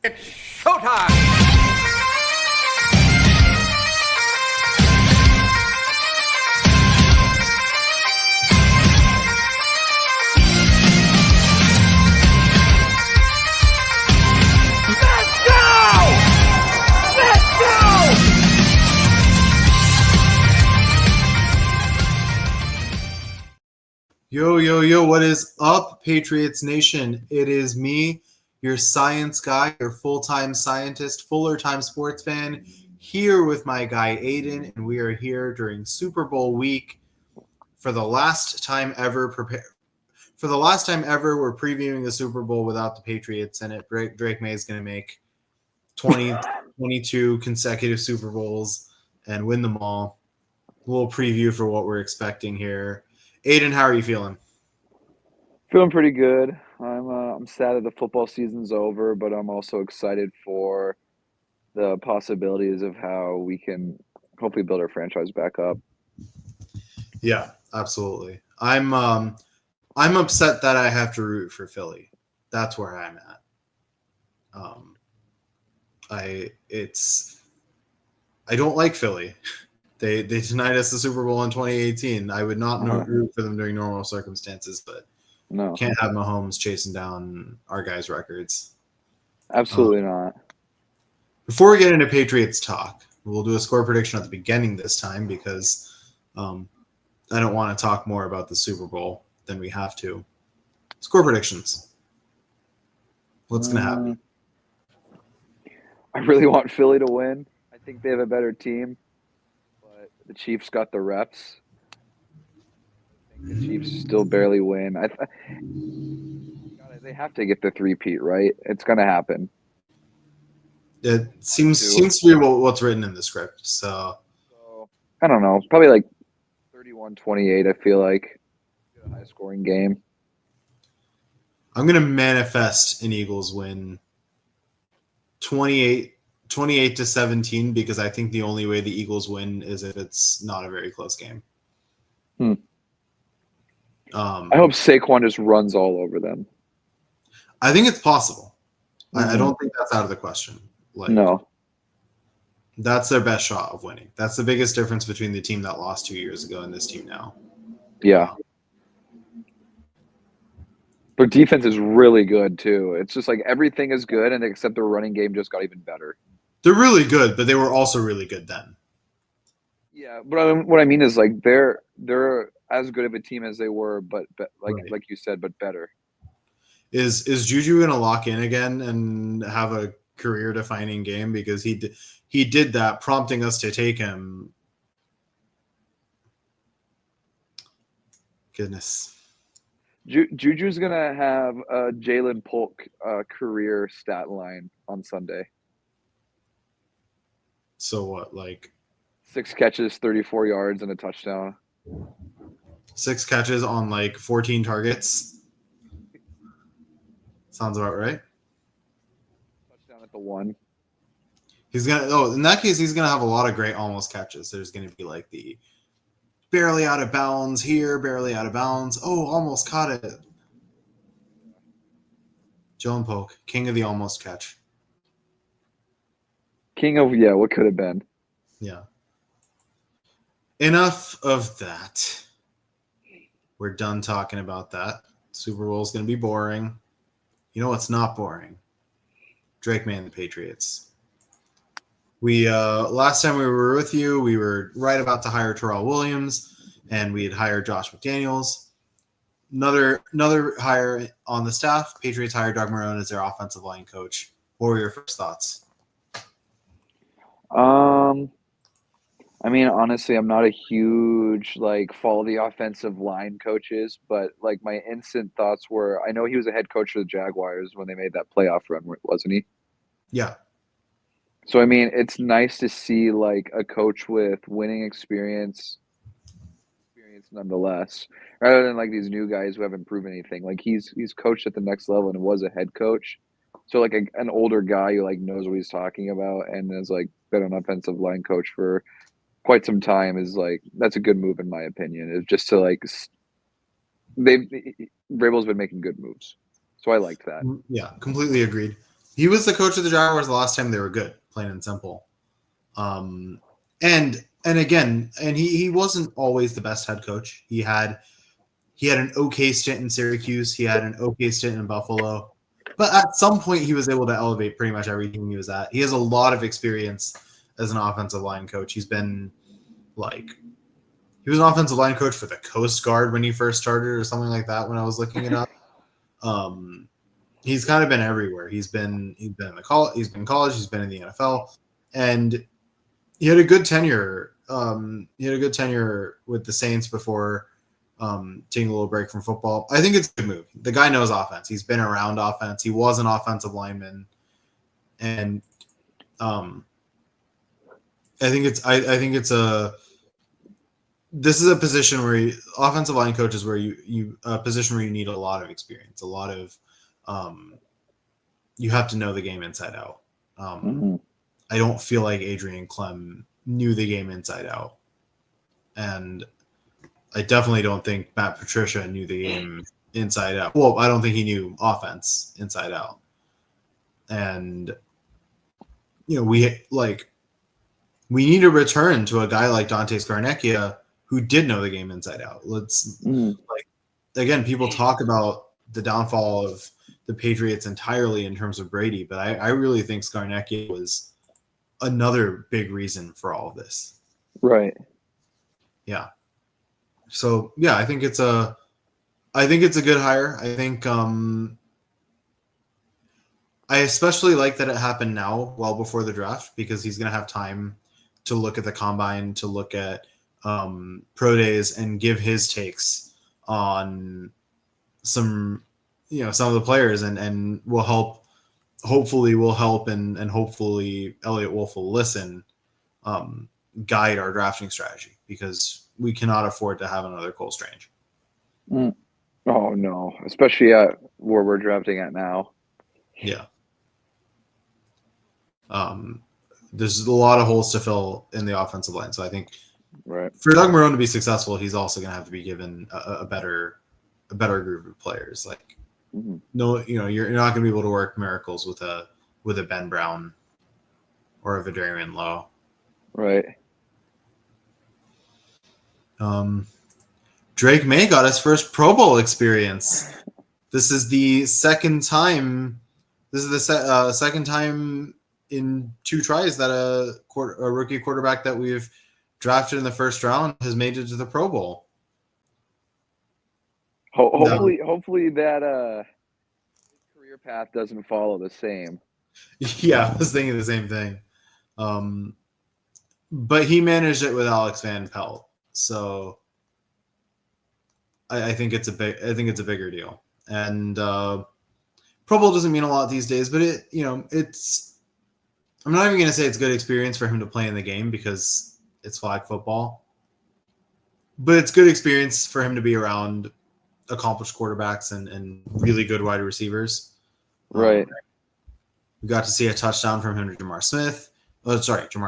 It's showtime! Let's go! Let's go! Yo, what is up, Patriots Nation? It is me, your science guy, your full-time scientist, fuller-time sports fan, here with my guy Aiden, and we are here during Super Bowl week for the last time ever. For the last time ever, we're previewing the Super Bowl without the Patriots in it. Drake May is going to make 22 consecutive Super Bowls and win them all. A little preview for what we're expecting here. Aiden, how are you feeling? Feeling pretty good. I'm sad that the football season's over, but I'm also excited for the possibilities of how we can hopefully build our franchise back up. Yeah, absolutely. I'm upset that I have to root for Philly. That's where I'm at. I don't like Philly. They denied us the Super Bowl in 2018. I would not root for them during normal circumstances, but No, can't have Mahomes chasing down our guys' records. absolutely not. Before we get into Patriots talk, we'll do a score prediction at the beginning this time because I don't want to talk more about the Super Bowl than we have to. Score predictions. What's going to happen? I really want Philly to win. I think they have a better team, but the Chiefs got the reps. I think the Chiefs still barely win. They have to get the three-peat, right? It's going to happen. It seems to be what's written in the script. So I don't know. Probably like 31-28, I feel like. A high-scoring game. I'm going to manifest an Eagles win 28-17 because I think the only way the Eagles win is if it's not a very close game. I hope Saquon just runs all over them. I think it's possible. I don't think that's out of the question. No. That's their best shot of winning. That's the biggest difference between the team that lost 2 years ago and this team now. Yeah. Their defense is really good, too. It's just like everything is good, and except their running game just got even better. They're really good, but they were also really good then. Yeah, but what I mean is like they're as good of a team as they were, but like you said, but better. Is Juju going to lock in again and have a career-defining game? Because he did that, prompting us to take him. Goodness. Juju's going to have a Jalen Polk career stat line on Sunday. So what, like 6 catches, 34 yards, and a touchdown. 6 catches on like 14 targets. Sounds about right. Touchdown at the 1. He's gonna. In that case, he's gonna have a lot of great almost catches. There's gonna be like the barely out of bounds here, barely out of bounds. Oh, almost caught it. Jalen Polk, king of the almost catch. King of what could have been. Yeah. Enough of that. We're done talking about that. Super Bowl is gonna be boring. You know what's not boring? Drake May and the Patriots. We last time we were with you, we were right about to hire Terrell Williams, and we had hired Josh McDaniels. Another hire on the staff. Patriots hired Doug Marrone as their offensive line coach. What were your first thoughts? I mean, honestly, I'm not a huge follow the offensive line coaches, but like my instant thoughts were, I know he was a head coach for the Jaguars when they made that playoff run, wasn't he? Yeah. So I mean, it's nice to see like a coach with winning experience nonetheless, rather than like these new guys who haven't proven anything. Like he's coached at the next level and was a head coach. So like an older guy who like knows what he's talking about and has like been an offensive line coach for quite some time is like that's a good move in my opinion. It's just to like Vrabel's been making good moves, so I liked that. Yeah, completely agreed. He was the coach of the Jaguars the last time they were good, plain and simple. And again, he wasn't always the best head coach. He had an okay stint in Syracuse. He had an okay stint in Buffalo. But at some point, he was able to elevate pretty much every team he was at. He has a lot of experience as an offensive line coach. He was an offensive line coach for the Coast Guard when he first started or something like that when I was looking it up. He's kind of been everywhere. He's been in college, he's been in the NFL, and he had a good tenure. He had a good tenure with the Saints before taking a little break from football. I think it's a good move. The guy knows offense. He's been around offense. He was an offensive lineman, and I think it's this is a position where offensive line coach is where you a position where you need a lot of experience, a lot of you have to know the game inside out. I don't feel like Adrian Clem knew the game inside out, and I definitely don't think Matt Patricia knew the game inside out. Well, I don't think he knew offense inside out. And we need to return to a guy like Dante Scarnecchia who did know the game inside out. Again, people talk about the downfall of the Patriots entirely in terms of Brady, but I really think Scarnecchia was another big reason for all of this. Right. Yeah. So yeah, I think it's a good hire. I think I especially like that it happened now, well before the draft, because he's going to have time to look at the combine, to look at pro days, and give his takes on some of the players, and will help. Hopefully, and hopefully Elliot Wolf will listen, guide our drafting strategy, because we cannot afford to have another Cole Strange. Oh no, especially at where we're drafting at now. Yeah. There's a lot of holes to fill in the offensive line, so I think for Doug Marrone to be successful, he's also going to have to be given a better group of players. No, you're not going to be able to work miracles with a Ben Brown or a Vidarian Lowe. Right. Drake May got his first Pro Bowl experience. This is the second time. This is the second time in 2 tries that a rookie quarterback that we've drafted in the first round has made it to the Pro Bowl. Hopefully that career path doesn't follow the same. Yeah, I was thinking the same thing. But he managed it with Alex Van Pelt, so I think it's a bigger deal. And Pro Bowl doesn't mean a lot these days, but it's. I'm not even going to say it's good experience for him to play in the game because it's flag football, but it's good experience for him to be around accomplished quarterbacks and really good wide receivers. Right. We got to see a touchdown from him to Jamar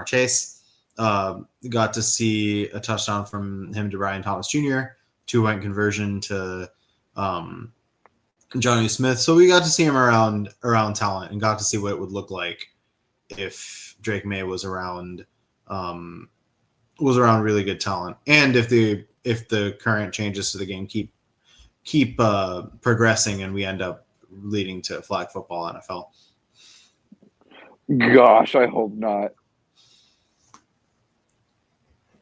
Chase. Got to see a touchdown from him to Brian Thomas Jr., 2-point conversion to Johnny Smith. So we got to see him around talent and got to see what it would look like if Drake May was around really good talent, and if the current changes to the game keep progressing and we end up leading to flag football NFL. Gosh, I hope not.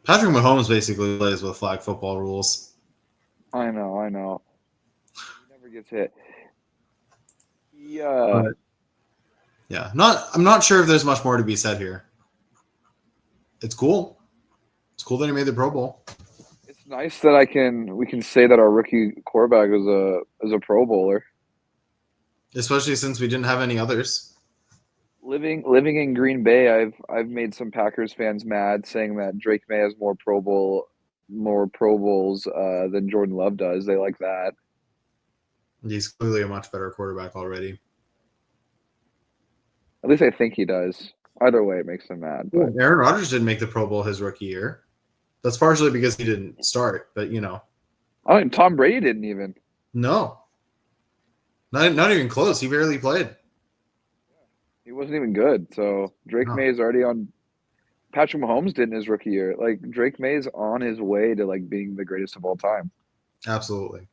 Patrick Mahomes basically plays with flag football rules. I know. He never gets hit. Yeah, I'm not sure if there's much more to be said here. It's cool. It's cool that he made the Pro Bowl. It's nice that we can say that our rookie quarterback is a Pro Bowler. Especially since we didn't have any others. Living in Green Bay, I've made some Packers fans mad saying that Drake May has more Pro Bowls than Jordan Love does. They like that. He's clearly a much better quarterback already. At least I think he does. Either way, it makes them mad. But Aaron Rodgers didn't make the Pro Bowl his rookie year. That's partially because he didn't start, but I mean, Tom Brady didn't even. No. Not even close. He barely played. He wasn't even good. So Drake No. May is already on. Patrick Mahomes did in his rookie year. Like Drake May is on his way to like being the greatest of all time. Absolutely.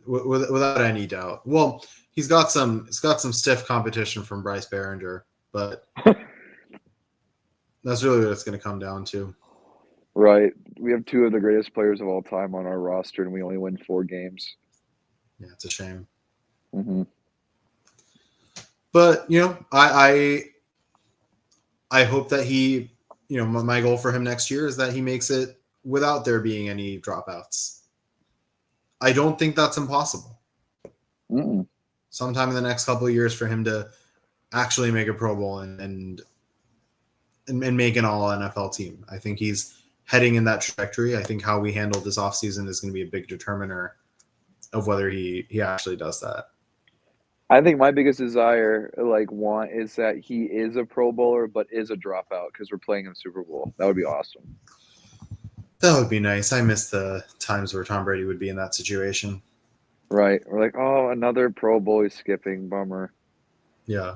Without any doubt. Well, he's got some stiff competition from Bryce Behringer, but that's really what it's going to come down to. Right. We have two of the greatest players of all time on our roster, and we only win 4 games. Yeah, it's a shame. Mm-hmm. But I hope that he, my goal for him next year is that he makes it without there being any dropouts. I don't think that's impossible. Mm-mm. Sometime in the next couple of years for him to actually make a Pro Bowl and make an all NFL team. I think he's heading in that trajectory. I think how we handle this offseason is going to be a big determiner of whether he actually does that. I think my biggest desire, want, is that he is a Pro Bowler, but is a dropout because we're playing in the Super Bowl. That would be awesome. That would be nice. I miss the times where Tom Brady would be in that situation. Right. We're like, oh, another Pro Bowl he's skipping. Bummer. Yeah.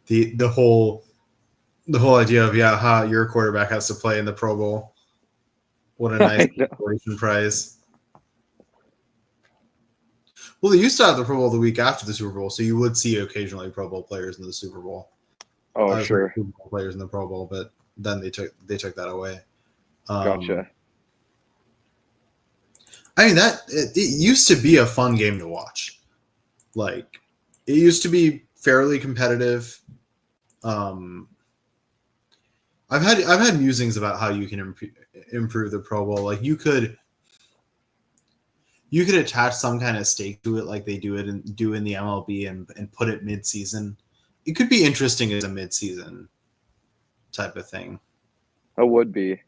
The whole idea of your quarterback has to play in the Pro Bowl. What a nice celebration prize. Well, they used to have the Pro Bowl the week after the Super Bowl, so you would see occasionally Pro Bowl players in the Super Bowl. Oh, sure. Super Bowl players in the Pro Bowl, but then they took that away. Gotcha. I mean, it used to be a fun game to watch. Like, it used to be fairly competitive. I've had musings about how you can improve the Pro Bowl. Like, you could attach some kind of stake to it, like they do in the MLB, and put it mid-season. It could be interesting as a mid-season type of thing. It would be.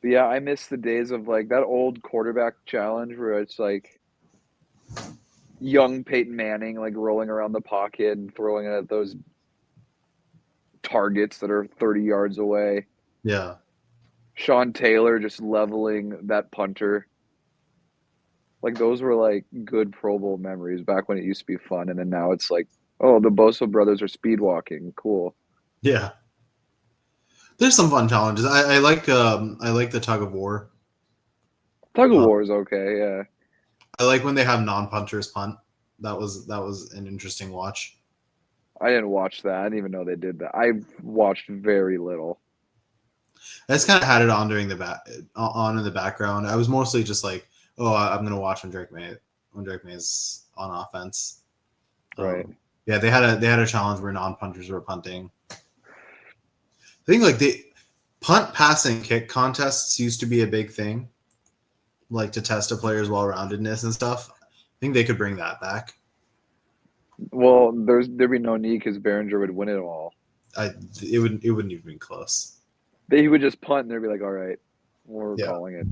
But yeah, I miss the days of like that old quarterback challenge where it's like young Peyton Manning like rolling around the pocket and throwing it at those targets that are 30 yards away. Yeah. Sean Taylor just leveling that punter. Like those were like good Pro Bowl memories back when it used to be fun, and then now it's like, oh, the Bosa brothers are speed walking. Cool. Yeah. There's some fun challenges. I like the tug of war. Tug of war is okay, yeah. I like when they have non-punters punt. That was an interesting watch. I didn't watch that. I didn't even know they did that. I watched very little. I just kind of had it on during in the background. I was mostly just like, oh, I'm gonna watch when Drake May's on offense. Right. Yeah, they had a challenge where non-punters were punting. I think like the punt, pass, and kick contests used to be a big thing, like to test a player's well-roundedness and stuff. I think they could bring that back. Well, there'd be no need because Behringer would win it all. It wouldn't even be close. He would just punt and they'd be like, all right, we're calling it.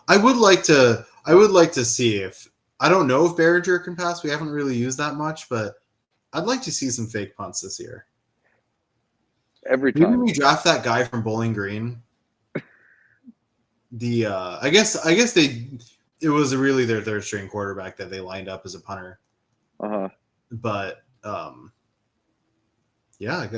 I would like to see if, I don't know if Behringer can pass. We haven't really used that much, but I'd like to see some fake punts this year. Every time. Maybe we draft that guy from Bowling Green. I guess it was really their third string quarterback that they lined up as a punter. Uh-huh. But yeah,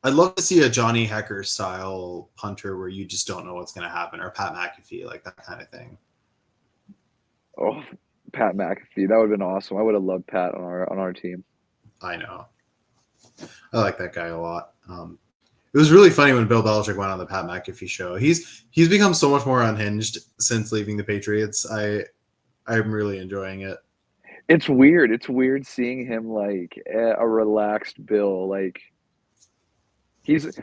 I'd love to see a Johnny Hecker style punter where you just don't know what's going to happen, or Pat McAfee, like that kind of thing. Oh, Pat McAfee, that would have been awesome. I would have loved Pat on our team. I know. I like that guy a lot. It was really funny when Bill Belichick went on the Pat McAfee show. He's become so much more unhinged since leaving the Patriots. I'm really enjoying it. It's weird. It's weird seeing him like a relaxed Bill. Like he's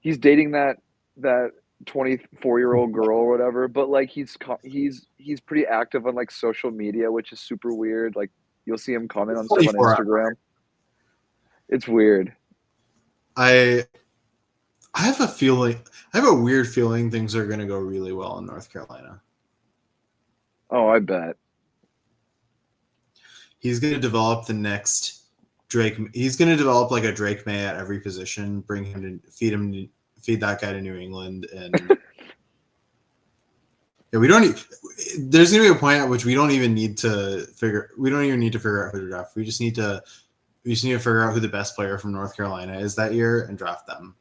dating that 24-year-old girl or whatever, but like he's pretty active on like social media, which is super weird. Like you'll see him comment on stuff on Instagram. It's weird. I have a weird feeling things are going to go really well in North Carolina. Oh, I bet. He's going to develop the next Drake. He's going to develop like a Drake May at every position, bring him to feed that guy to New England. And Yeah, we don't need. There's gonna be a point at which we don't even need to figure. We don't even need to figure out who to draft. We just need to figure out who the best player from North Carolina is that year and draft them.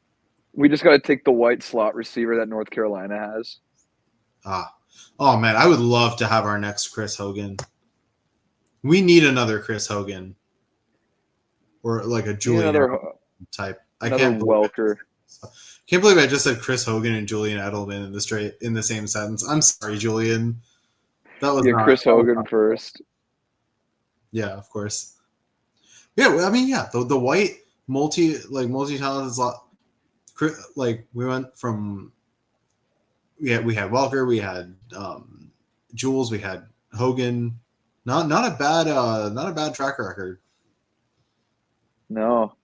We just got to take the white slot receiver that North Carolina has. Oh man, I would love to have our next Chris Hogan. We need another Chris Hogan, or like a Julian type. I can't Welker. Can't believe I just said Chris Hogan and Julian Edelman in the same sentence. I'm sorry, Julian. That was not, Chris Hogan first. Yeah, of course. Yeah, I mean, yeah, the white multi-talented slot. Like we went from we had Welker, we had Jules, we had Hogan. Not a bad track record. No.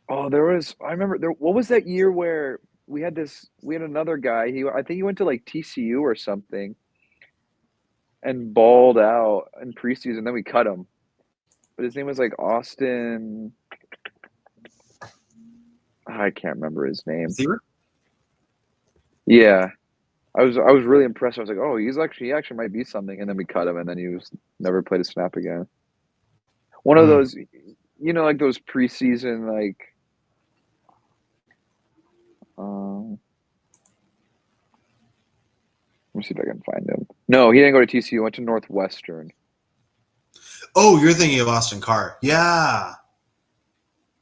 Oh, I remember what was that year where we had another guy. I think he went to like TCU or something and balled out in preseason, then we cut him. But his name was like Austin. I can't remember his name. Receiver? Yeah. I was really impressed. I was like, oh, he actually might be something, and then we cut him, and then he never played a snap again. One of those, like those preseason like. Let me see if I can find him. No, he didn't go to TCU. He went to Northwestern. Oh, you're thinking of Austin Carr. Yeah.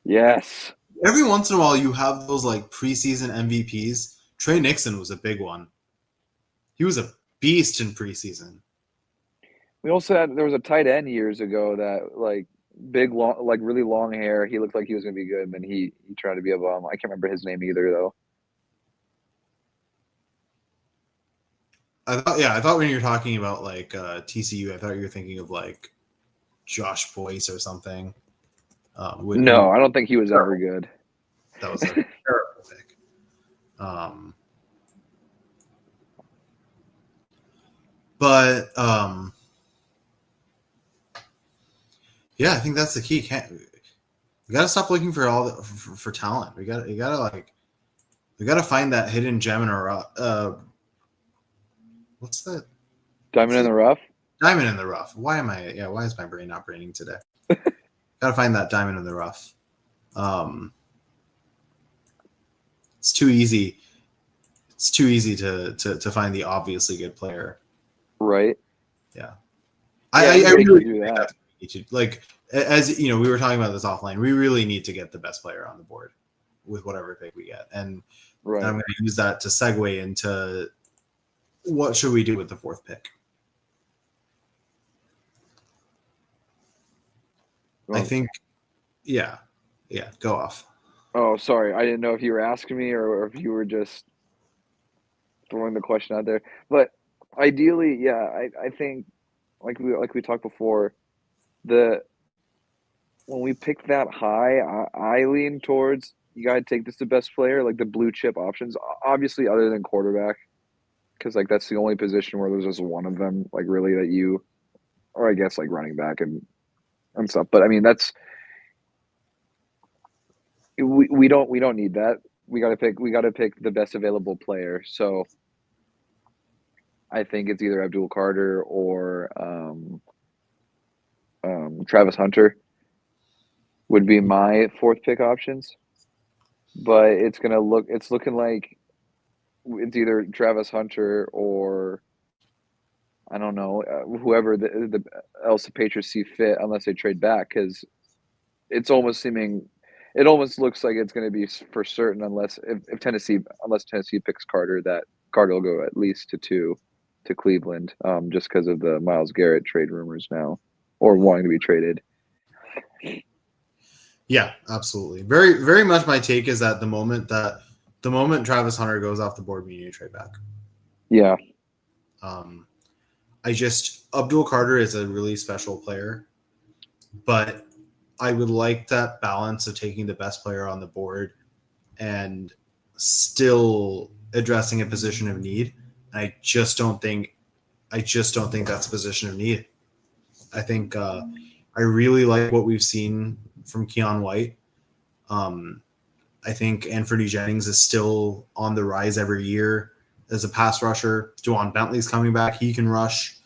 Yes. Every once in a while, you have those like preseason MVPs. Trey Nixon was a big one. He was a beast in preseason. We also there was a tight end years ago that like big long, like really long hair. He looked like he was gonna be good, and then he tried to be a bum. I can't remember his name either though. I thought when you're talking about like TCU, I thought you were thinking of like Josh Boyce or something. No, I don't think he was ever good. That was a terrible pick. But yeah, I think that's the key. We got to stop looking for for talent. We got to find that hidden gem in our what's that? Diamond in the rough. Diamond in the rough. Why is my brain not braining today? Got to find that diamond in the rough. It's too easy. It's too easy to find the obviously good player. Right. Yeah. I really do that. Like, as you know, we were talking about this offline. We really need to get the best player on the board with whatever pick we get, and I'm going to use that to segue into what should we do with the fourth pick. I think, yeah, go off. Oh, sorry. I didn't know if you were asking me or if you were just throwing the question out there. But ideally, yeah, I think like we talked before, when we pick that high, I lean towards you got to take the best player, like the blue chip options, obviously other than quarterback, because like that's the only position where there's just one of them, like really that you, or I guess like running back and stuff. But I mean that's. We don't need that. We got to pick the best available player. So I think it's either Abdul Carter or Travis Hunter would be my fourth pick options. But it's looking like it's either Travis Hunter or I don't know whoever else the Patriots see fit, unless they trade back, because it's almost seeming. It almost looks like it's going to be for certain, unless Tennessee picks Carter, that Carter will go at least to 2 to Cleveland, just because of the Myles Garrett trade rumors now, or wanting to be traded. Yeah, absolutely. Very, very much my take is that the moment Travis Hunter goes off the board, we need to trade back. Yeah. Abdul Carter is a really special player, but I would like that balance of taking the best player on the board and still addressing a position of need. I just don't think that's a position of need. I think I really like what we've seen from Keon White. I think Anthony Jennings is still on the rise every year. as a pass rusher. Juwan Bentley's coming back. He can rush.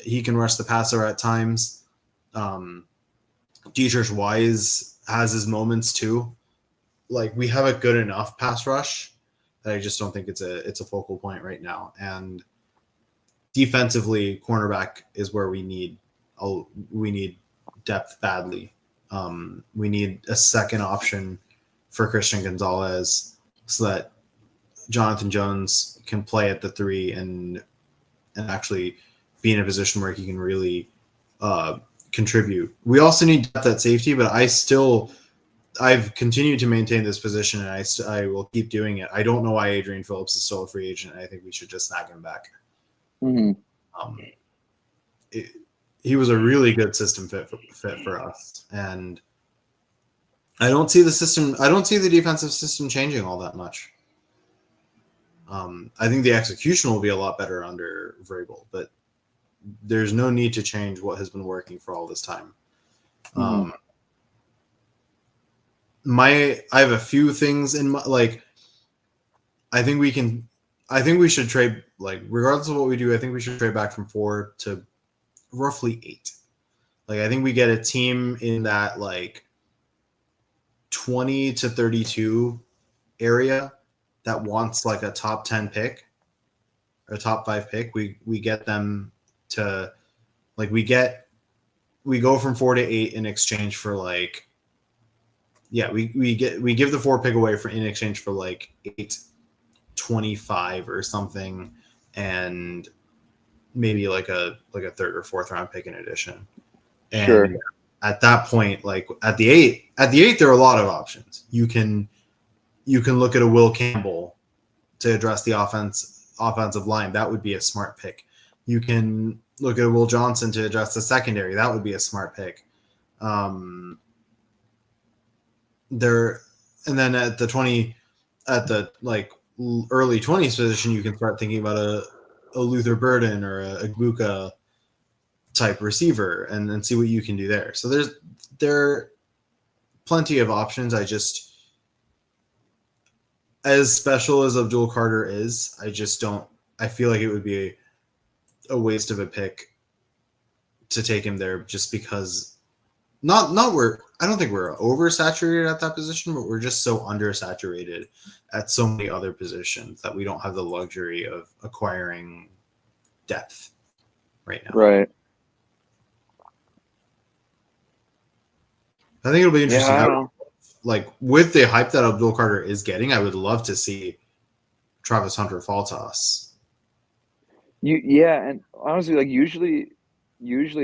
He can rush the passer at times. Dietrich Wise has his moments too. Like, we have a good enough pass rush that I just don't think it's a focal point right now. And defensively, cornerback is where we need depth badly. We need a second option for Christian Gonzalez so that Jonathan Jones can play at the 3 and actually be in a position where he can really contribute. We also need depth at safety, but I've continued to maintain this position, and I will keep doing it. I don't know why Adrian Phillips is still a free agent. I think we should just snag him back. Mm-hmm. He was a really good system fit for us, and I don't see the defensive system changing all that much. I think the execution will be a lot better under Vrabel, but there's no need to change what has been working for all this time. Mm-hmm. I have a few things in my, like, I think we should trade, like, regardless of what we do, I think we should trade back from 4 to roughly 8. Like, I think we get a team in that, like, 20 to 32 area that wants, like, a top 10 pick or a top 5 pick. We get them to, like, we go from 4 to 8 in exchange for, like, yeah, we give the 4 pick away in exchange for, like, 8.25 or something, and maybe like a 3rd or 4th round pick in addition. And sure. At that point, like, at the 8, there are a lot of options. You can look at a Will Campbell to address the offensive line. That would be a smart pick. You can look at a Will Johnson to address the secondary. That would be a smart pick. And then at the like early 20s position, you can start thinking about a Luther Burden or a Gbuka type receiver and see what you can do there. So there are plenty of options. I just, as special as Abdul Carter is, I feel like it would be a waste of a pick to take him there just because I don't think we're oversaturated at that position, but we're just so undersaturated at so many other positions that we don't have the luxury of acquiring depth right now. Right. I think it'll be interesting. Yeah, Like, with the hype that Abdul Carter is getting, I would love to see Travis Hunter fall to us. and honestly, like, usually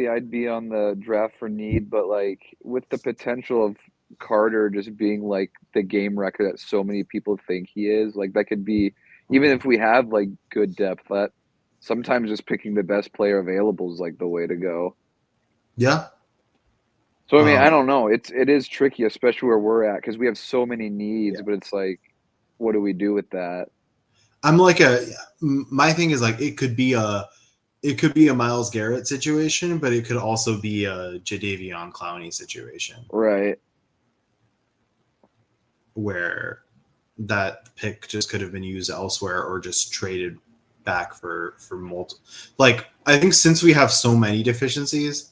I'd be on the draft for need, but, like, with the potential of Carter just being, like, the game record that so many people think he is, like, that could be, even if we have, like, good depth, that sometimes just picking the best player available is, like, the way to go. Yeah. So, I mean, I don't know. It is tricky, especially where we're at, because we have so many needs, but it's like, what do we do with that? I'm like my thing is, like, it could be a Myles Garrett situation, but it could also be a Jadeveon Clowney situation. Right. Where that pick just could have been used elsewhere or just traded back for multiple. Like, I think since we have so many deficiencies,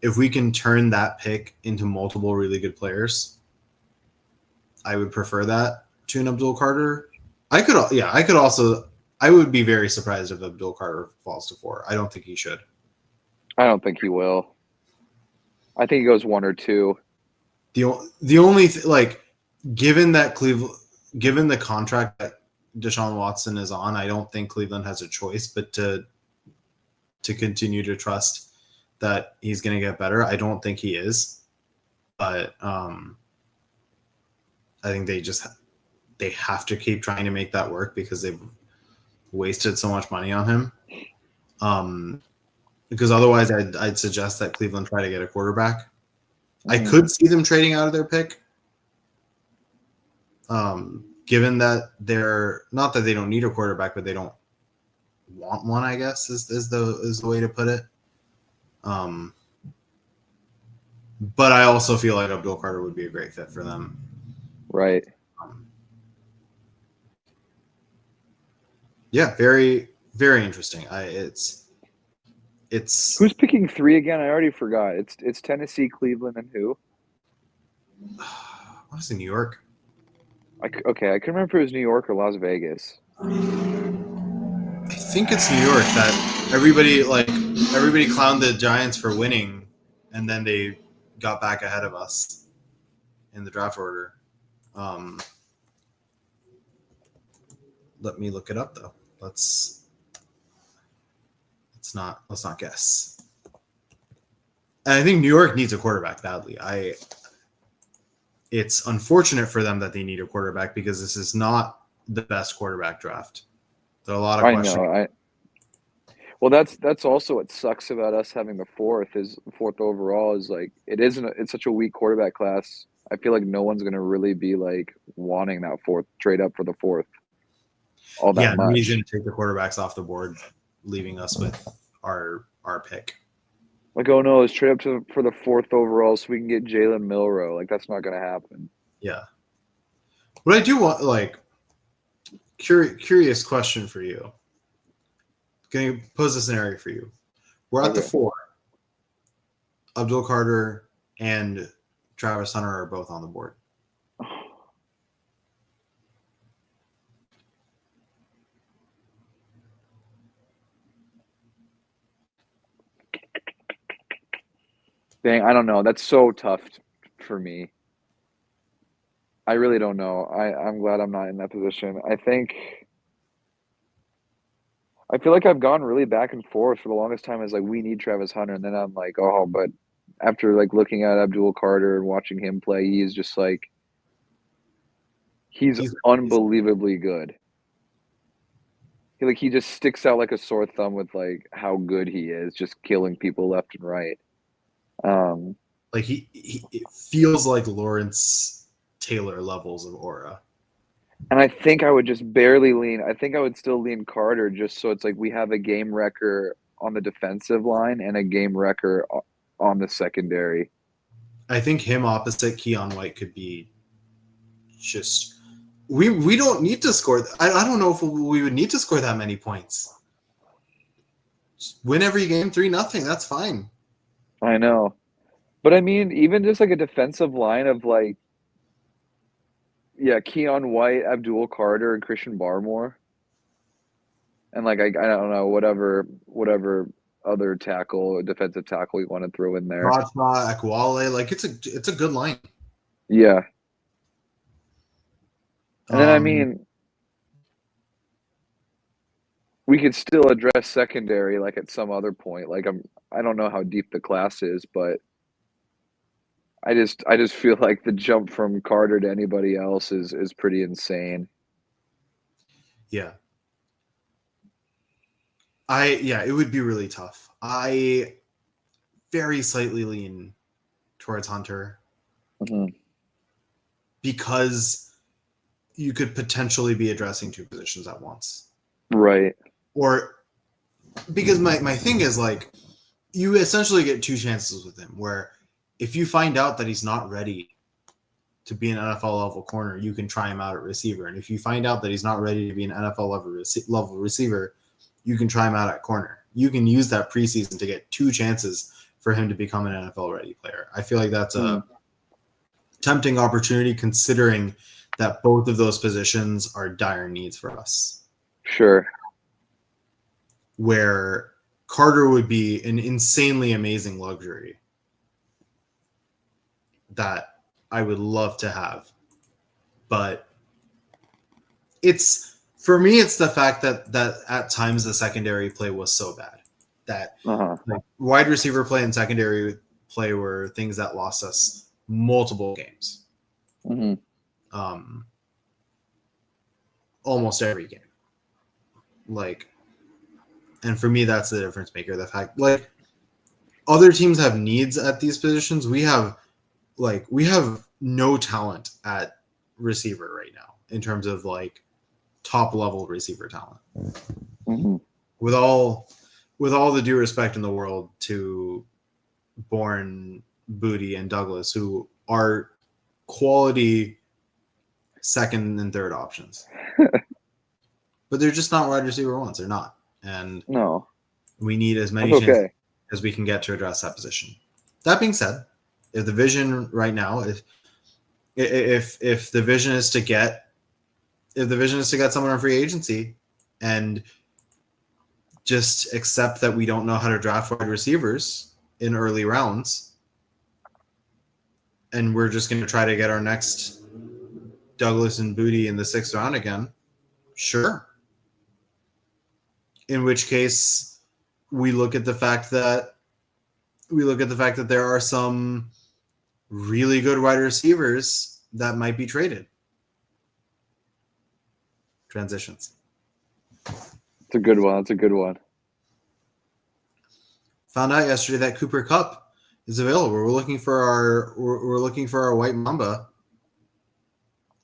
if we can turn that pick into multiple really good players, I would prefer that to an Abdul Carter. I would be very surprised if Abdul Carter falls to 4. I don't think he should. I don't think he will. I think he goes 1 or 2. The only like, given the contract that Deshaun Watson is on, I don't think Cleveland has a choice but to continue to trust that he's going to get better. I don't think he is, but I think they have to keep trying to make that work because they've wasted so much money on him. Because otherwise, I'd suggest that Cleveland try to get a quarterback. Mm-hmm. I could see them trading out of their pick. Given that they're not that they don't need a quarterback, but they don't want one, I guess is the way to put it. But I also feel like Abdul Carter would be a great fit for them. Right. Yeah, very, very interesting. It's Who's picking 3 again? I already forgot. It's Tennessee, Cleveland, and who? what is in New York? I couldn't remember if it was New York or Las Vegas. I think it's New York that everybody clowned the Giants for winning, and then they got back ahead of us in the draft order. Let me look it up though. Let's not guess. And I think New York needs a quarterback badly. It's unfortunate for them that they need a quarterback because this is not the best quarterback draft. There are a lot of questions. I know. Well, that's also what sucks about us having the fourth overall is like it's such a weak quarterback class. I feel like no one's gonna really be like wanting that fourth trade up for the fourth all that much. He's gonna take the quarterbacks off the board, leaving us with our pick. Like, oh no, let's trade up for the fourth overall so we can get Jalen Milroe. Like, that's not gonna happen. Yeah. What I do want, like, curious question for you. Going to pose a scenario for you. We're at the 4. Abdul Carter and Travis Hunter are both on the board. Dang, I don't know. That's so tough for me. I really don't know. I'm glad I'm not in that position. I feel like I've gone really back and forth for the longest time as like we need Travis Hunter, and then I'm like, oh, but after like looking at Abdul Carter and watching him play, he's just like he's unbelievably good. He just sticks out like a sore thumb with like how good he is, just killing people left and right. Like he it feels like Lawrence Taylor levels of aura. And I think I would just barely lean. I think I would still lean Carter just so it's like we have a game wrecker on the defensive line and a game wrecker on the secondary. I think him opposite Keon White could be just we don't need to score. I don't know if we would need to score that many points. Just win every game 3-0. That's fine. I know. But I mean, even just like a defensive line of like, yeah, Keon White, Abdul Carter, and Christian Barmore. And like, I don't know, whatever other defensive tackle you want to throw in there. Bradshaw, Akwale, like it's a good line. Yeah. And then, I mean, we could still address secondary like at some other point. Like I don't know how deep the class is, but I just feel like the jump from Carter to anybody else is pretty insane. Yeah. It would be really tough. I very slightly lean towards Hunter because you could potentially be addressing 2 positions at once. Right. Or because my thing is like you essentially get 2 chances with him where if you find out that he's not ready to be an NFL level corner, you can try him out at receiver. And if you find out that he's not ready to be an NFL level receiver, you can try him out at corner. You can use that preseason to get 2 chances for him to become an NFL ready player. I feel like that's a tempting opportunity considering that both of those positions are dire needs for us. Sure. Where Carter would be an insanely amazing luxury that I would love to have. But for me, it's the fact that at times the secondary play was so bad that like, wide receiver play and secondary play were things that lost us multiple games. Almost every game. Like, and for me, that's the difference maker. The fact, like, other teams have needs at these positions. We have no talent at receiver right now in terms of like top level receiver talent. With all the due respect in the world to Bourne, Booty, and Douglas, who are quality second and third options. but they're just not wide receiver ones. They're not, and No, we need as many that's chances okay. as we can get to address that position. That being said, if the vision right now, if the vision is to get someone on free agency and just accept that we don't know how to draft wide receivers in early rounds, and we're just going to try to get our next Douglas and Booty in the 6th round again, sure. In which case, we look at the fact that there are some really good wide receivers that might be traded. Transitions. It's a good one. It's a good one. Found out yesterday that Cooper Kupp is available. We're looking for our white mamba.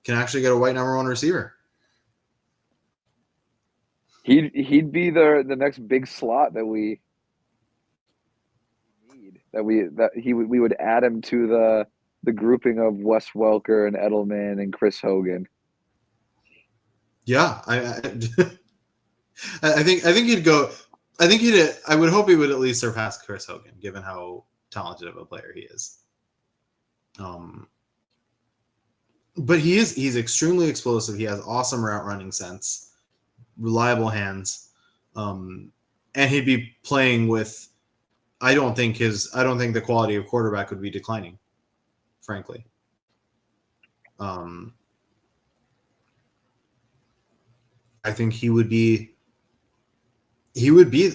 Can actually get a white number 1 receiver. He'd be the next big slot that we need. We would add him to the grouping of Wes Welker and Edelman and Chris Hogan. Yeah, I think he'd go. I would hope he would at least surpass Chris Hogan, given how talented of a player he is. But he's extremely explosive. He has awesome route running sense, reliable hands, and he'd be playing with. I don't think the quality of quarterback would be declining, frankly. I think he would be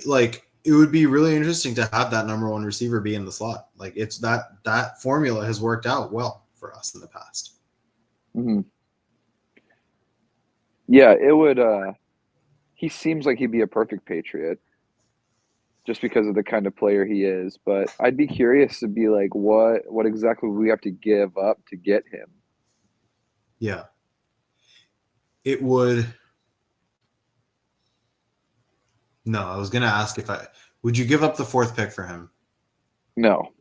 like, it would be really interesting to have that number 1 receiver be in the slot. Like, it's that formula has worked out well for us in the past. Mm-hmm. Yeah, it would. He seems like he'd be a perfect Patriot, just because of the kind of player he is. But I'd be curious to be like, what exactly would we have to give up to get him? Yeah, it would. No, I was gonna ask would you give up the 4th pick for him? No,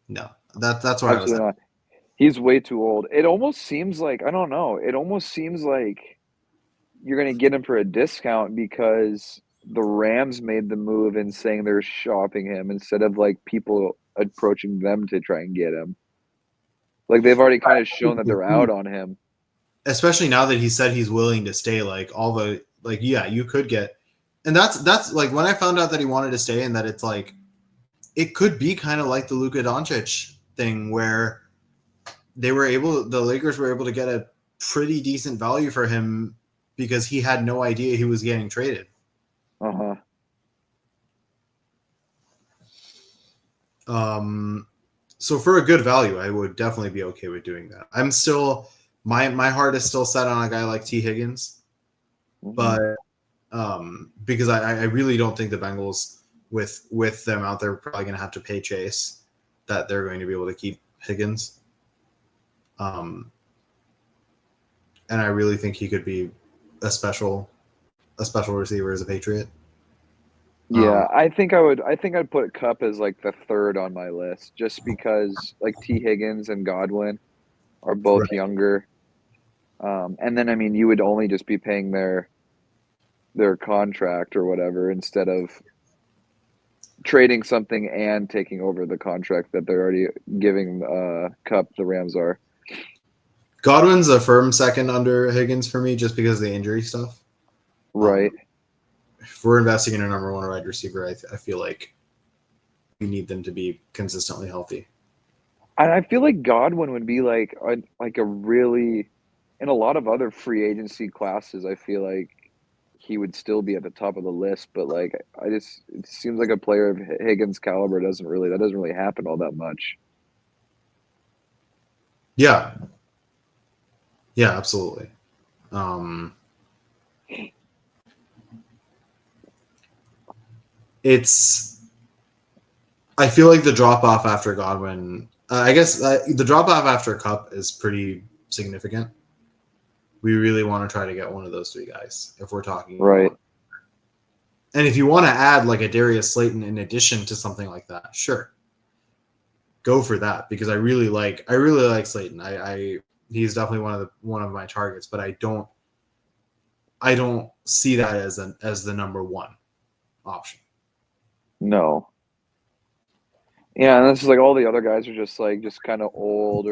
that's what absolutely I was. not. He's way too old. It almost seems like, I don't know. It almost seems like you're going to get him for a discount because the Rams made the move in saying they're shopping him instead of like people approaching them to try and get him. Like, they've already kind of shown that they're out on him. Especially now that he said he's willing to stay. Like, you could get. And that's like, when I found out that he wanted to stay, and that it's like, it could be kind of like the Luka Doncic thing where the Lakers were able to get a pretty decent value for him because he had no idea he was getting traded. Uh-huh. So for a good value, I would definitely be okay with doing that. I'm still, my heart is still set on a guy like T. Higgins, but because I really don't think the Bengals, with them out there, probably going to have to pay Chase, that they're going to be able to keep Higgins. And I really think he could be a special receiver as a Patriot. Yeah, I think I'd put Kupp as like the 3rd on my list, just because like T. Higgins and Godwin are both Right. younger. And then, I mean, you would only just be paying their contract or whatever instead of trading something and taking over the contract that they're already giving Kupp, the Rams are. Godwin's a firm 2nd under Higgins for me, just because of the injury stuff. Right. If we're investing in a number 1 wide receiver, I feel like we need them to be consistently healthy. And I feel like Godwin would be like a really, in a lot of other free agency classes, I feel like he would still be at the top of the list. But like, it seems like a player of Higgins' caliber doesn't really happen all that much. Yeah. Yeah, absolutely. I feel like the drop off after Godwin, I guess the drop off after Kupp is pretty significant. We really want to try to get one of those 3 guys if we're talking Right. about. And if you want to add like a Darius Slayton in addition to something like that, sure, go for that, because I really like Slayton. He's definitely one of my targets, but I don't I don't see that as the number one option. No. Yeah, and this is like all the other guys are just kind of old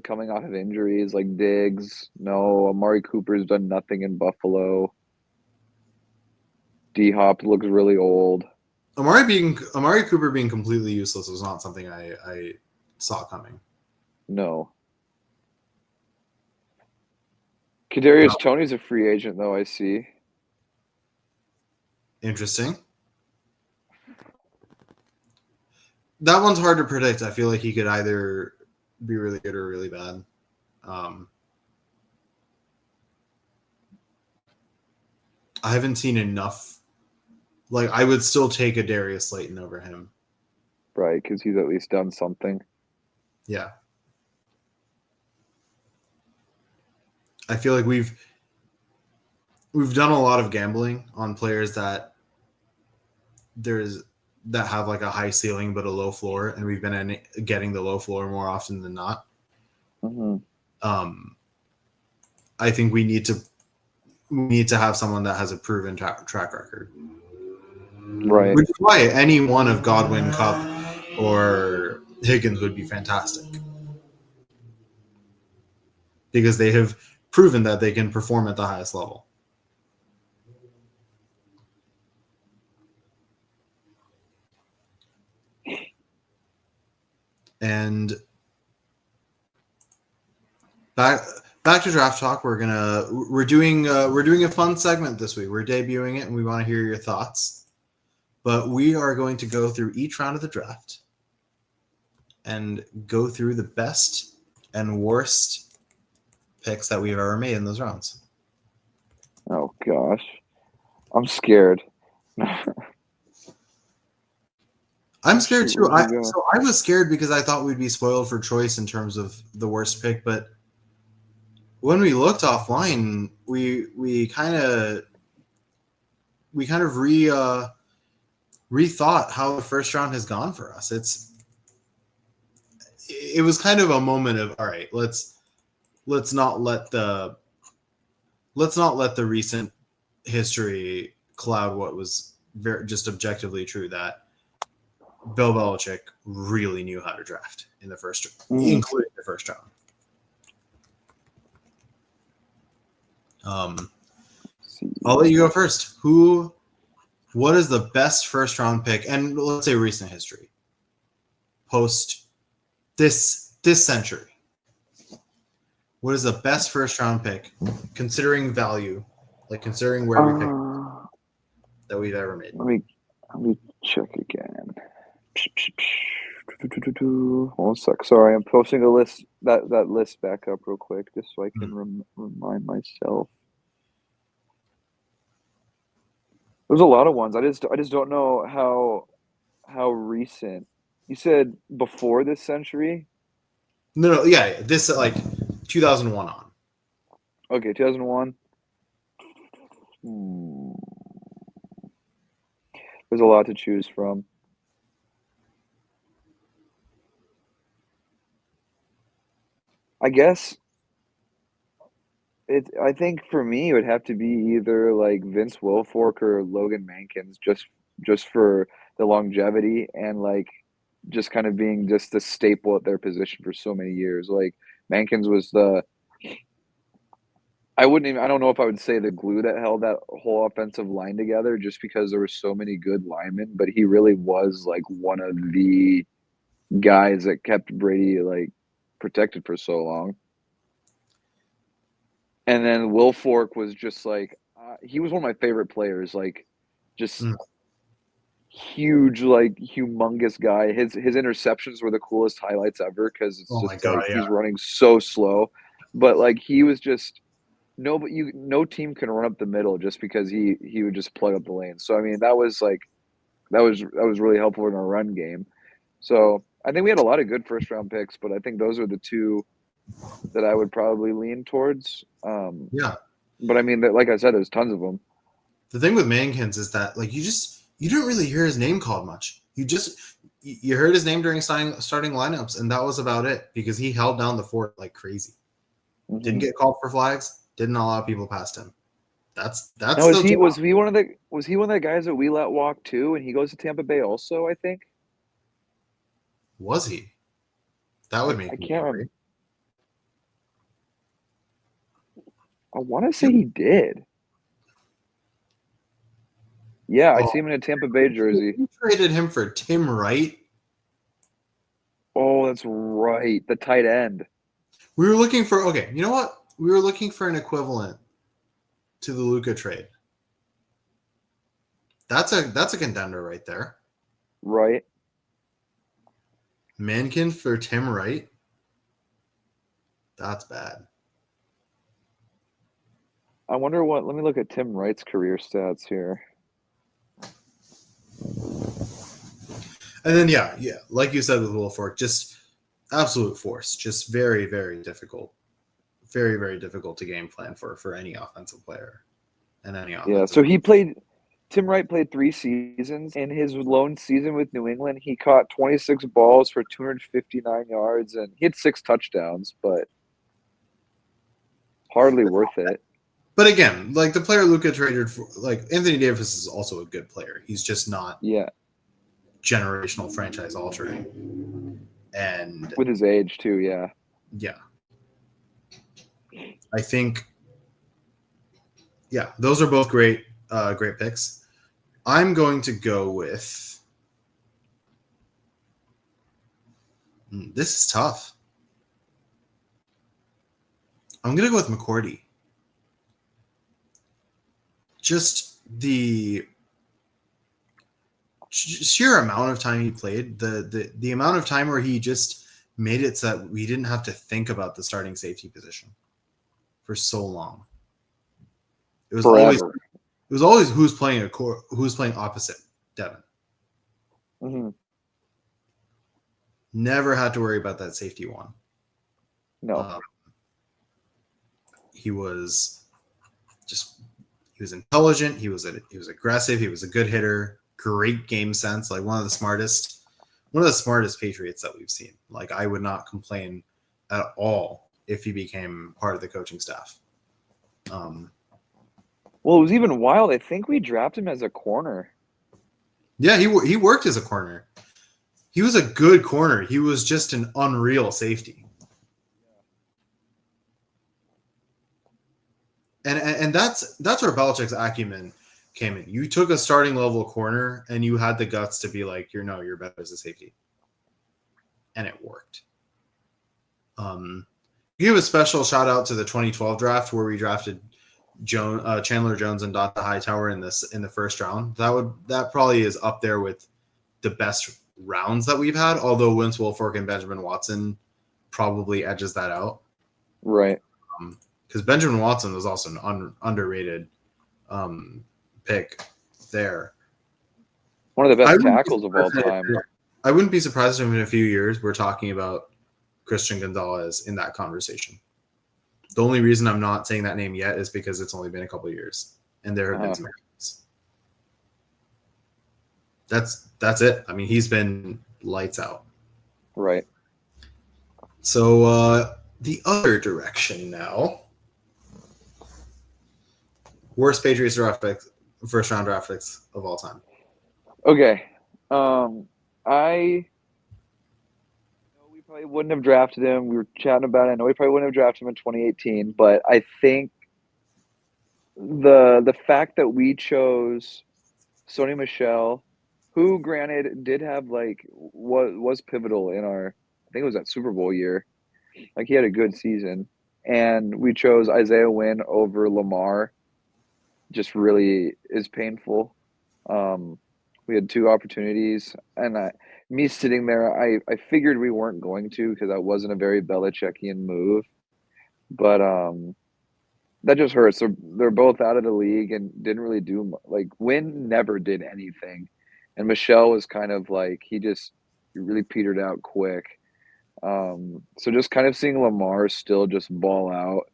coming off of injuries, like Diggs. No, Amari Cooper's done nothing in Buffalo. D-Hop looks really old. Amari Cooper being completely useless was not something I saw coming. No. Kadarius Toney's a free agent, though, I see. Interesting. That one's hard to predict. I feel like he could either be really good or really bad. I haven't seen enough. Like, I would still take a Darius Slayton over him. Right, because he's at least done something. Yeah. I feel like we've done a lot of gambling on players that have like a high ceiling but a low floor, and we've been getting the low floor more often than not. Mm-hmm. I think we need to have someone that has a proven track record. Right. Which is why any one of Godwin, Cup, or Higgins would be fantastic. Because they have proven that they can perform at the highest level. And back to draft talk. We're doing a fun segment this week. We're debuting it, and we want to hear your thoughts. But we are going to go through each round of the draft and go through the best and worst picks that we've ever made in those rounds. Oh gosh, I'm scared. I'm scared too. I was scared because I thought we'd be spoiled for choice in terms of the worst pick, but when we looked offline, we kind of rethought how the first round has gone for us. It was kind of a moment of, all right, let's not let the recent history cloud what was just objectively true, that Bill Belichick really knew how to draft in the first, including the first round. I'll let you go first. What is the best first round pick, and let's say recent history, post this century? What is the best first round pick, considering value, like considering where we picked that we've ever made? Let me check again. Hold on a sec. Sorry, I'm posting a list that list back up real quick just so I can remind myself. There's a lot of ones. I just don't know how recent. You said before this century? No, yeah, this like 2001 on. Okay, 2001. There's a lot to choose from. I guess I think for me it would have to be either like Vince Wilfork or Logan Mankins, just for the longevity and like just kind of being just the staple at their position for so many years. Like Mankins was I don't know if I would say the glue that held that whole offensive line together, just because there were so many good linemen, but he really was like one of the guys that kept Brady like protected for so long. And then Wilfork was just like he was one of my favorite players, like just huge, like humongous guy. His interceptions were the coolest highlights ever because it's he's running so slow, but like he was just no team can run up the middle just because he would just plug up the lane. So I mean that was really helpful in our run game. So I think we had a lot of good first round picks, but I think those are the two that I would probably lean towards. Yeah. But I mean, like I said, there's tons of them. The thing with Mankins is that like you don't really hear his name called much. You heard his name during starting lineups, and that was about it because he held down the fort like crazy. Mm-hmm. Didn't get called for flags, Didn't allow people past him. That's No, the job. was he one of the guys that we let walk too? And he goes to Tampa Bay also, I think. Was he? That would make I me can't angry. remember. I want to say he did. Yeah, I see him in a Tampa Bay jersey. You traded him for Tim Wright. Oh, that's right. The tight end. We were looking for you know what? We were looking for an equivalent to the Luka trade. That's a contender right there. Right. Mankin for Tim Wright. That's bad. I wonder what. Let me look at Tim Wright's career stats here. And then yeah, like you said with Wolfork, just absolute force, just very, very difficult, very, very difficult to game plan for any offensive player and any offensive. Yeah, so Tim Wright played 3 seasons. In his lone season with New England, he caught 26 balls for 259 yards, and he had 6 touchdowns, but hardly worth it. But again, like the player Luka traded for, like Anthony Davis is also a good player. He's just not generational franchise altering. And with his age too, yeah. I think those are both great picks. I'm going to go with this is tough. I'm going to go with McCourty. Just the sheer amount of time he played, the amount of time where he just made it so that we didn't have to think about the starting safety position for so long. It was always who's playing opposite Devin. Mm-hmm. Never had to worry about that safety one. No. He was intelligent. He was aggressive. He was a good hitter. Great game sense. Like one of the smartest Patriots that we've seen. Like I would not complain at all if he became part of the coaching staff. Well, it was even wild. I think we drafted him as a corner. Yeah, he worked as a corner. He was a good corner. He was just an unreal safety. And that's where Belichick's acumen came in. You took a starting level corner and you had the guts to be like, you're better as a safety. And it worked. Give a special shout out to the 2012 draft where we drafted Chandler Jones and Dante Hightower in the first round. That probably is up there with the best rounds that we've had, although Vince Wilfork and Benjamin Watson probably edges that out. Right. Because Benjamin Watson was also an underrated pick there. One of the best tackles of all time. I wouldn't be surprised if in a few years we're talking about Christian Gonzalez in that conversation. The only reason I'm not saying that name yet is because it's only been a couple of years, and there have been some games. That's it. I mean, he's been lights out. Right. So the other direction now. Worst Patriots draft picks, first round draft picks of all time. Okay. We probably wouldn't have drafted him. We were chatting about it. I know we probably wouldn't have drafted him in 2018, but I think the fact that we chose Sony Michel, who granted did have was pivotal in our, I think it was that Super Bowl year. Like he had a good season. And we chose Isaiah Wynn over Lamar. Just really is painful. We had 2 opportunities, and me sitting there, I figured we weren't going to because that wasn't a very Belichickian move. But that just hurts. They're both out of the league and didn't really do Wynn never did anything, and Michelle was kind of like he really petered out quick. So just kind of seeing Lamar still just ball out,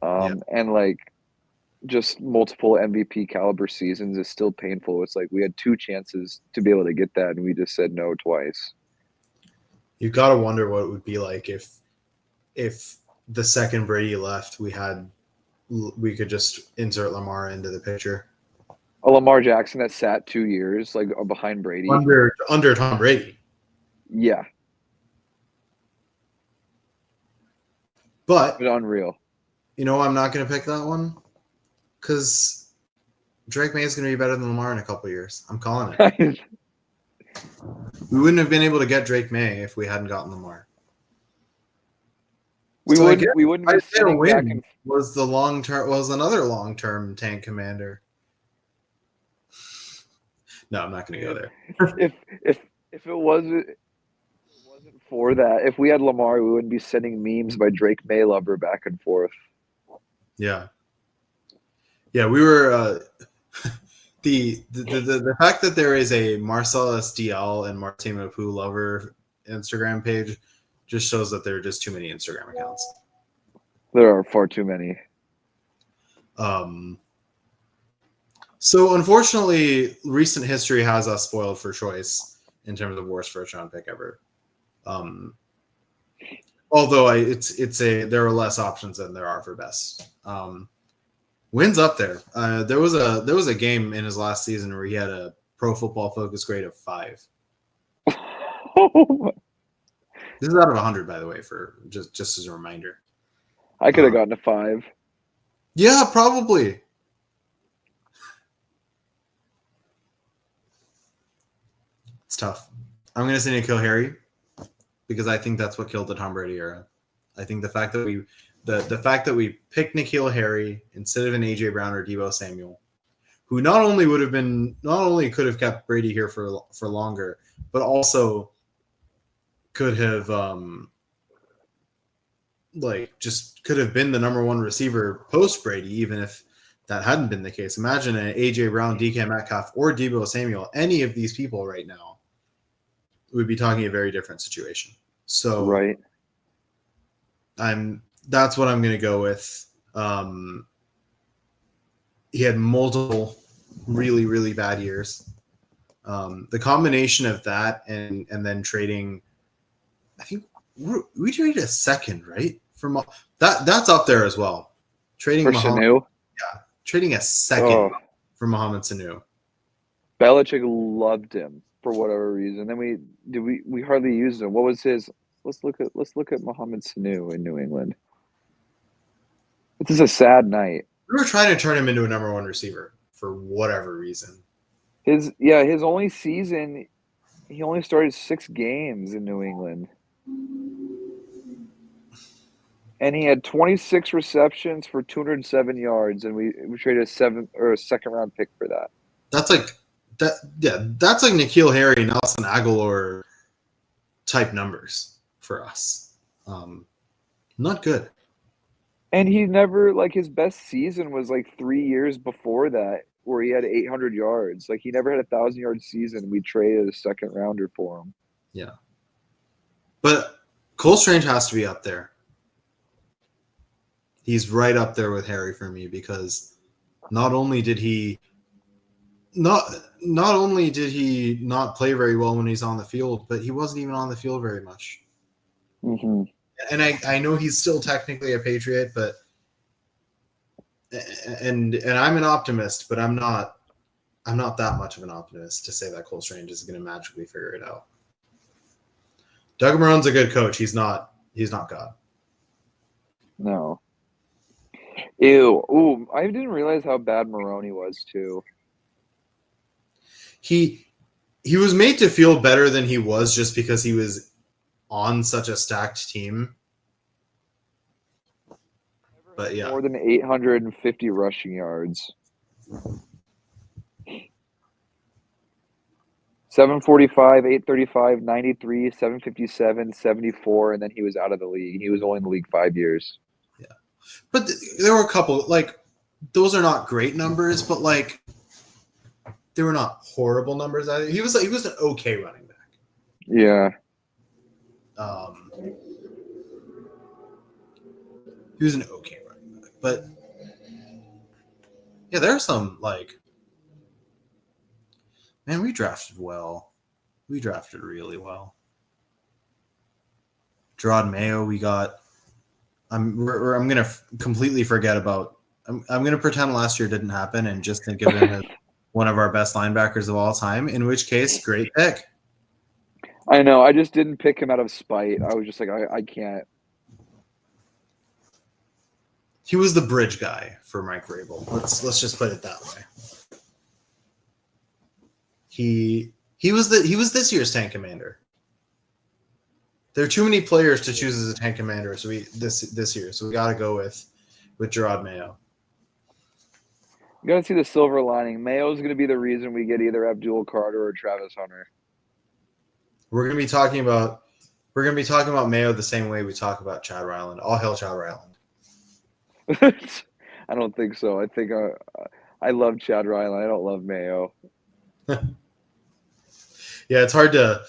and just multiple MVP caliber seasons is still painful. It's like we had 2 chances to be able to get that, and we just said no twice. You got to wonder what it would be like if the second Brady left, we had we could just insert Lamar into the picture. A Lamar Jackson that sat 2 years like behind Brady. Under Tom Brady. Yeah, But it was unreal. you know, I'm not going to pick that one because Drake May is going to be better than Lamar in a couple of years. I'm calling it. We wouldn't have been able to get Drake May if we hadn't gotten Lamar. We wouldn't be Isaiah sitting back Wynn and was another long-term tank commander. No, I'm not going to go there. if it wasn't for that, if we had Lamar, we wouldn't be sending memes by Drake May lover back and forth. Yeah, we were the fact that there is a Marcellus DL and Martin Mapu lover Instagram page just shows that there are just too many Instagram accounts. There are far too many. So unfortunately, recent history has us spoiled for choice in terms of worst first round pick ever. Although there are less options than there are for best. Wynn's up there. There was a game in his last season where he had a Pro Football Focus grade of 5. This is out of 100, by the way, for just as a reminder. I could have gotten a 5. Yeah, probably. It's tough. I'm going to say N'Keal Harry because I think that's what killed the Tom Brady era. I think the fact that we picked N'Keal Harry instead of an AJ Brown or Deebo Samuel, who not only could have kept Brady here for longer, but also could have could have been the number one receiver post Brady, even if that hadn't been the case. Imagine an AJ Brown, DK Metcalf, or Deebo Samuel. Any of these people right now would be talking a very different situation. So right. That's what I'm going to go with. He had multiple really, really bad years. The combination of that and then trading, I think we traded a second, right? That's up there as well. Trading For Muhammad, Sanu? yeah, trading a second for Mohamed Sanu. Belichick loved him for whatever reason. Then we hardly used him. What was his? Let's look at Mohamed Sanu in New England. This is a sad night. We were trying to turn him into a number one receiver for whatever reason. His only season, he only started 6 games in New England. And he had 26 receptions for 207 yards, and we traded a second round pick for that. That's like that. Yeah, that's like N'Keal Harry, Nelson Aguilar type numbers for us. Not good. And he never his best season was 3 years before that, where he had 800 yards. He never had a 1,000-yard season. We traded a second rounder for him. Yeah, but Cole Strange has to be up there. He's right up there with Harry for me because not only did he not play very well when he's on the field, but he wasn't even on the field very much. Mm-hmm. And I know he's still technically a Patriot, but and I'm an optimist, but I'm not that much of an optimist to say that Cole Strange is going to magically figure it out. Doug Marrone's a good coach. He's not God. No. Ew. Ooh, I didn't realize how bad Maroney was too. He was made to feel better than he was just because he was on such a stacked team. But yeah. More than 850 rushing yards. 745, 835, 93, 757, 74, and then he was out of the league. He was only in the league 5 years. Yeah. But there were a couple, those are not great numbers, but they were not horrible numbers either. He was an okay running back. Yeah. He was an okay running back. But yeah, there are some man, we drafted well. We drafted really well. Gerard Mayo, we got. I'm gonna completely forget about I'm going to pretend last year didn't happen and just think of him as one of our best linebackers of all time, in which case, great pick. I know. I just didn't pick him out of spite. I was just like, I can't. He was the bridge guy for Mike Vrabel. Let's just put it that way. He was this year's tank commander. There are too many players to choose as a tank commander, so this year. So we got to go with Gerard Mayo. You gotta see the silver lining. Mayo's gonna be the reason we get either Abdul Carter or Travis Hunter. We're gonna be talking about Mayo the same way we talk about Chad Ryland. All hail Chad Ryland. I don't think so. I think I love Chad Ryland. I don't love Mayo. Yeah, it's hard to.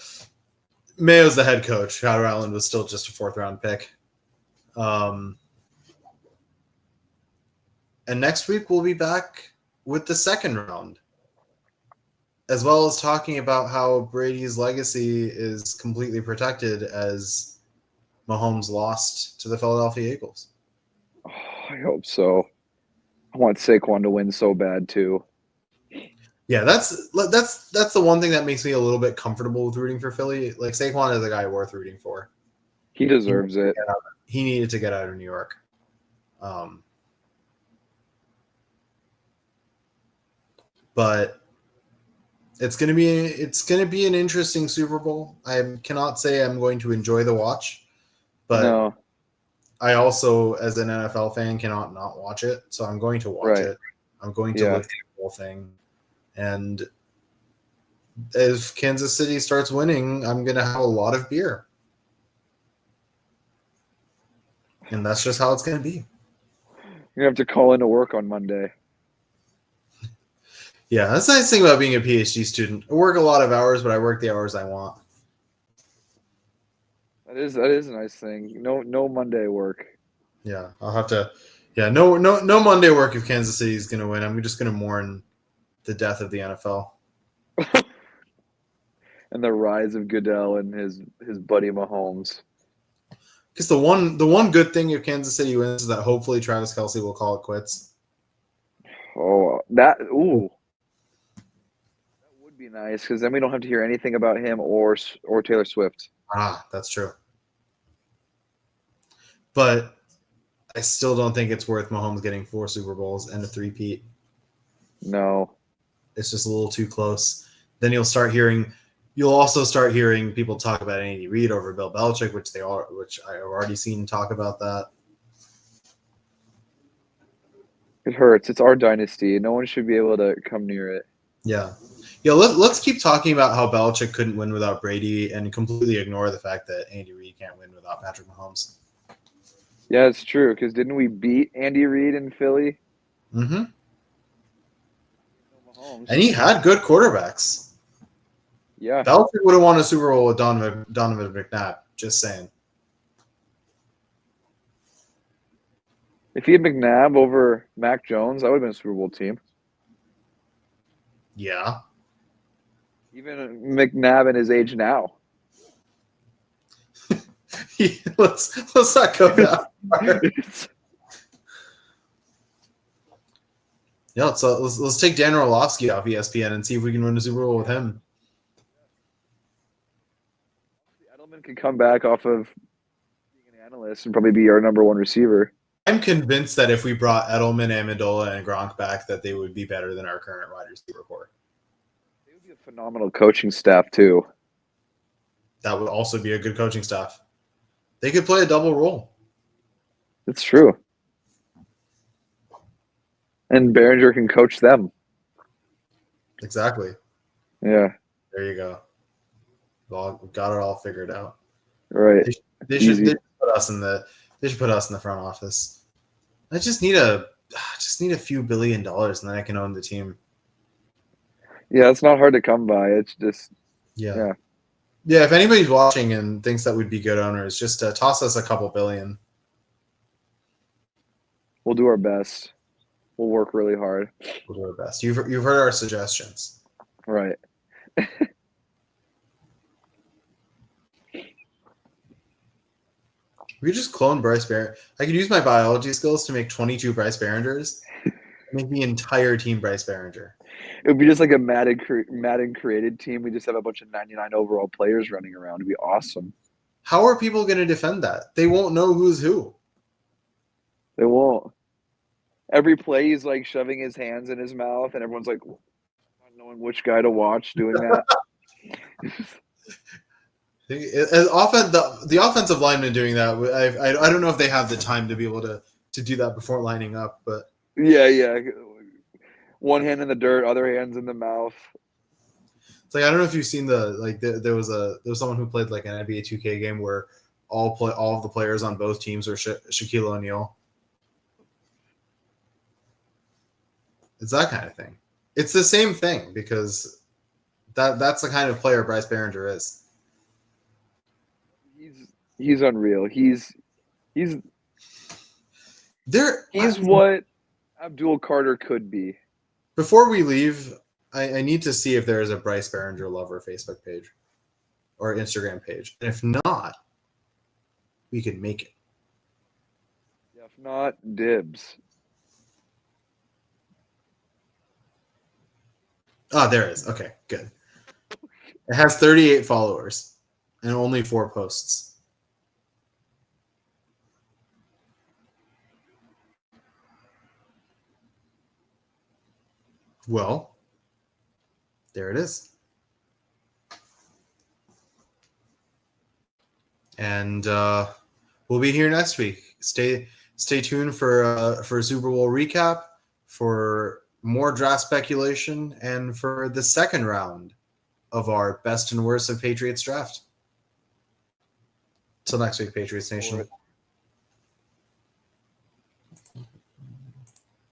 Mayo's the head coach. Chad Ryland was still just a 4th-round pick. And next week we'll be back with the 2nd round, as well as talking about how Brady's legacy is completely protected as Mahomes lost to the Philadelphia Eagles. Oh, I hope so. I want Saquon to win so bad too. Yeah, that's the one thing that makes me a little bit comfortable with rooting for Philly. Like, Saquon is a guy worth rooting for. He deserves it. He needed to get out of New York. But it's gonna be an interesting Super Bowl. I cannot say I'm going to enjoy the watch, but No. I also, as an NFL fan, cannot not watch it. So I'm going to watch it. I'm going to live through the whole thing. And if Kansas City starts winning, I'm going to have a lot of beer. And that's just how it's going to be. You're going to have to call into work on Monday. Yeah, that's the nice thing about being a PhD student. I work a lot of hours, but I work the hours I want. That is a nice thing. No Monday work. Yeah, I'll have to. Yeah, no Monday work if Kansas City is going to win. I'm just going to mourn the death of the NFL. And the rise of Goodell and his buddy Mahomes. Because the one good thing if Kansas City wins is that hopefully Travis Kelce will call it quits. Oh, that would be nice, because then we don't have to hear anything about him or Taylor Swift. Ah, that's true. But I still don't think it's worth Mahomes getting 4 Super Bowls and a 3-peat. No. It's just a little too close. Then you'll also start hearing people talk about Andy Reid over Bill Belichick, which I have already seen talk about that. It hurts. It's our dynasty. No one should be able to come near it. Yeah. Yeah, let's keep talking about how Belichick couldn't win without Brady and completely ignore the fact that Andy Reid can't win without Patrick Mahomes. Yeah, it's true, because didn't we beat Andy Reid in Philly? Mm-hmm. Mahomes. And he had good quarterbacks. Yeah. Belichick would have won a Super Bowl with Donovan McNabb. Just saying. If he had McNabb over Mac Jones, that would have been a Super Bowl team. Yeah. Even McNabb at his age now. let's not go that far. Yeah, so let's take Dan Orlovsky off ESPN and see if we can win a Super Bowl with him. Edelman could come back off of being an analyst and probably be our number 1 receiver. I'm convinced that if we brought Edelman, Amendola, and Gronk back, that they would be better than our current wide receiver core. They would be a phenomenal coaching staff too. That would also be a good coaching staff. They could play a double role. It's true. And Behringer can coach them. Exactly. Yeah. There you go. We've got it all figured out. Right. They should put us in the front office. I just need a few $1 billion, and then I can own the team. Yeah, it's not hard to come by. It's just Yeah. If anybody's watching and thinks that we'd be good owners, just toss us a couple billion. We'll do our best. We'll work really hard. We'll do our best. You've heard our suggestions. Right. We just clone Bryce Barron. I could use my biology skills to make 22 Bryce Barrenders, Make the entire team Bryce Behringer. It would be just like a Madden created team. We just have a bunch of 99 overall players running around. It'd be awesome. How are people going to defend that? They won't know who's who. They won't. Every play, he's like shoving his hands in his mouth, and everyone's like not knowing which guy to watch doing that. The offensive lineman doing that, I don't know if they have the time to be able to do that before lining up, but yeah. One hand in the dirt, other hand's in the mouth. it's like I don't know if you've seen there was someone who played like an NBA 2K game where all of the players on both teams were Shaquille O'Neal. It's that kind of thing. It's the same thing because that's the kind of player Bryce Behringer is. He's unreal. He's what Abdul Carter could be. Before we leave, I need to see if there is a Bryce Behringer Lover Facebook page or Instagram page. And if not, we could make it. If not, dibs. Oh, there it is. Okay, good. It has 38 followers and only 4 posts. Well, there it is. And we'll be here next week. Stay tuned for a Super Bowl recap, for more draft speculation, and for the second round of our best and worst of Patriots draft. Till next week, Patriots Nation.